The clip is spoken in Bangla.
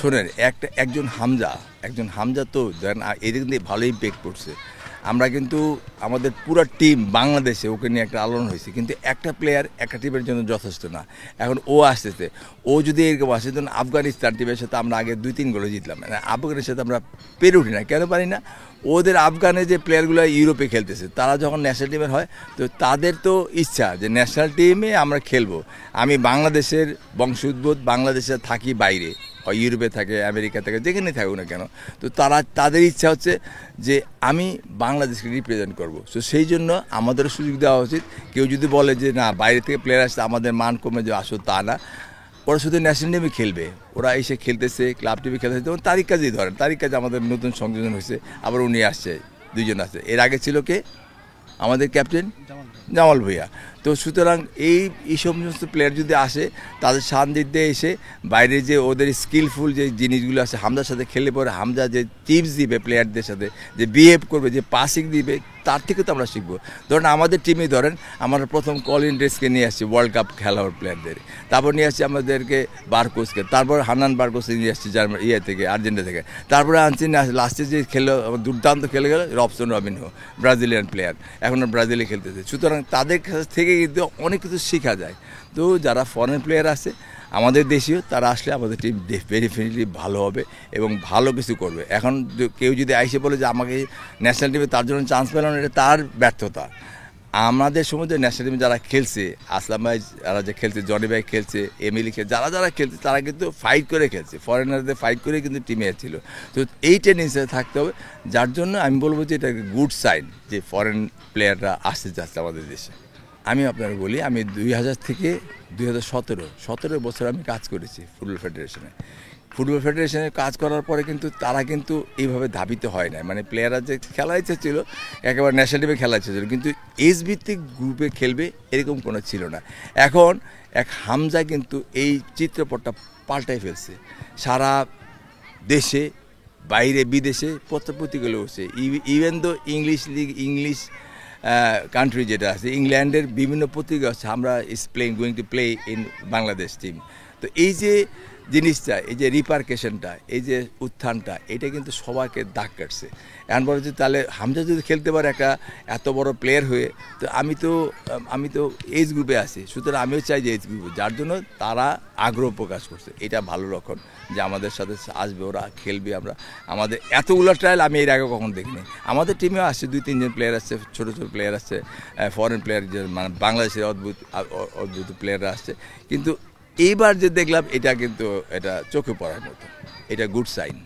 শোনেন একজন হামজা তো ধরেন এদিক দিয়ে ভালো ইম্প্যাক্ট করছে। আমরা কিন্তু আমাদের পুরো টিম বাংলাদেশে ওকে নিয়ে একটা আলোড়ন হয়েছে, কিন্তু একটা প্লেয়ার একটা টিমের জন্য যথেষ্ট না। এখন ও আসতেছে, ও যদি এরকম আসে, ধরুন আফগানিস্তান টিমের সাথে আমরা আগে 2-3 গোলে জিতলাম, মানে আফগানের সাথে আমরা পেরে উঠি না। কেন পারি না? ওদের আফগানের যে প্লেয়ারগুলো ইউরোপে খেলতেছে, তারা যখন ন্যাশনাল টিমের হয়, তো তাদের তো ইচ্ছা যে ন্যাশনাল টিমে আমরা খেলবো। আমি বাংলাদেশের বংশোদ্ভূত, বাংলাদেশে থাকি বাইরে, হয় ইউরোপে থাকে, আমেরিকা থাকে, যেখানে থাকুক না কেন, তো তাদের ইচ্ছা হচ্ছে যে আমি বাংলাদেশকে রিপ্রেজেন্ট করব। সো সেই জন্য আমাদেরও সুযোগ দেওয়া উচিত। কেউ যদি বলে যে না বাইরে থেকে প্লেয়ার আসছে আমাদের মান কমে যে আসো, তা না। ওরা শুধু ন্যাশনাল টিমে খেলবে, ওরা এসে খেলতেছে, ক্লাব টিমে খেলতেছে। যেমন তারিক কাজেই ধরেন, তারিক কাজ আমাদের নতুন সংযোজন হয়েছে, আবার উনি আসছে, 2জন আসছে। এর আগে ছিল কে? আমাদের ক্যাপ্টেন জামাল ভুঁইয়া। তো সুতরাং এই সমস্ত প্লেয়ার যদি আসে, তাদের সান্নিধ্যে এসে বাইরে যে ওদের স্কিলফুল যে জিনিসগুলো আছে, হামজার সাথে খেললে পরে হামজা যে টিপস দিবে প্লেয়ারদের সাথে, যে বিহেভ করবে, যে পাসিং দিবে, তার থেকে তো আমরা শিখবো। ধরেন আমাদের টিমে ধরেন আমরা প্রথম কলিন ড্রেসকে নিয়ে আসছি ওয়ার্ল্ড কাপ খেলার প্লেয়ারদের, তারপর নিয়ে আসছি আমাদেরকে বারকোসকে, তারপর হান্নান বারকোসকে নিয়ে আসছি থেকে আর্জেন্টিনা থেকে, তারপরে আনছি লাস্টে যে খেললো দুর্দান্ত খেলে গেল রবসন রবিনহো, ব্রাজিলিয়ান প্লেয়ার, এখনও ব্রাজিলে খেলতেছে। সুতরাং তাদের কাছ থেকে কিন্তু অনেক কিছু শেখা যায়। তো যারা ফরেন প্লেয়ার আছে আমাদের দেশীয়, তারা আসলে আমাদের টিম ডেফিনেটলি ভালো হবে এবং ভালো কিছু করবে। এখন কেউ যদি আইসে বলে যে আমাকে ন্যাশনাল টিমে তার জন্য চান্স পেল না, এটা তার ব্যর্থতা। আমাদের সময় ন্যাশনাল টিমে যারা খেলছে, আসলাম ভাই যারা যে খেলছে, জনি ভাই খেলছে, এমিলি খেলছে, যারা খেলছে, তারা কিন্তু ফাইট করে খেলছে, ফরেনারদের ফাইট করে কিন্তু টিমে ছিল। তো এই টেন্ডেন্সিটা থাকতে হবে, যার জন্য আমি বলবো যে এটা গুড সাইন যে ফরেন প্লেয়াররা আসতে যাচ্ছে আমাদের দেশে। আমি আপনাকে বলি, আমি 2000 থেকে 2017 বছর আমি কাজ করেছি ফুটবল ফেডারেশনে কাজ করার পরে কিন্তু তারা কিন্তু এইভাবে ধাবিত হয় না। মানে প্লেয়াররা যে খেলার ইচ্ছা ছিল, একেবারে ন্যাশনাল টিমে খেলার ইচ্ছা ছিল, কিন্তু এজ ভিত্তিক গ্রুপে খেলবে এরকম কোনো ছিল না। এখন এক হামজা কিন্তু এই চিত্রপটটা পাল্টাই ফেলছে। সারা দেশে, বাইরে, বিদেশে পত্রপত্রিকাগুলো হচ্ছে, ইভেন দো ইংলিশ কান্ট্রি যেটা আছে, ইংল্যান্ডের বিভিন্ন পত্রিকা আছে, আমরা going to play in Bangladesh team. তো এই যে জিনিসটা, এই যে রিপারকেশনটা, এই যে উত্থানটা, এটা কিন্তু সবাইকে দাগ কাটছে। এখন বলে যে তাহলে হামজা যদি খেলতে পারে একটা এত বড় প্লেয়ার হয়ে, তো আমি তো এজ গ্রুপে আছি, সুতরাং আমিও চাই যে এজ গ্রুপে, যার জন্য তারা আগ্রহ প্রকাশ করছে। এটা ভালো লক্ষণ যে আমাদের সাথে আসবে, ওরা খেলবে। আমাদের এতগুলো ট্রায়াল আমি এর আগে কখনো দেখিনি। আমাদের টিমেও আসছে 2-3 জন প্লেয়ার আসছে, ছোটো প্লেয়ার আসছে, ফরেন প্লেয়ার, যে মানে বাংলাদেশের অদ্ভুত প্লেয়াররা আসছে। কিন্তু এইবার যে দেখলাম, এটা কিন্তু এটা চোখে পড়ার মতো, এটা গুড সাইন।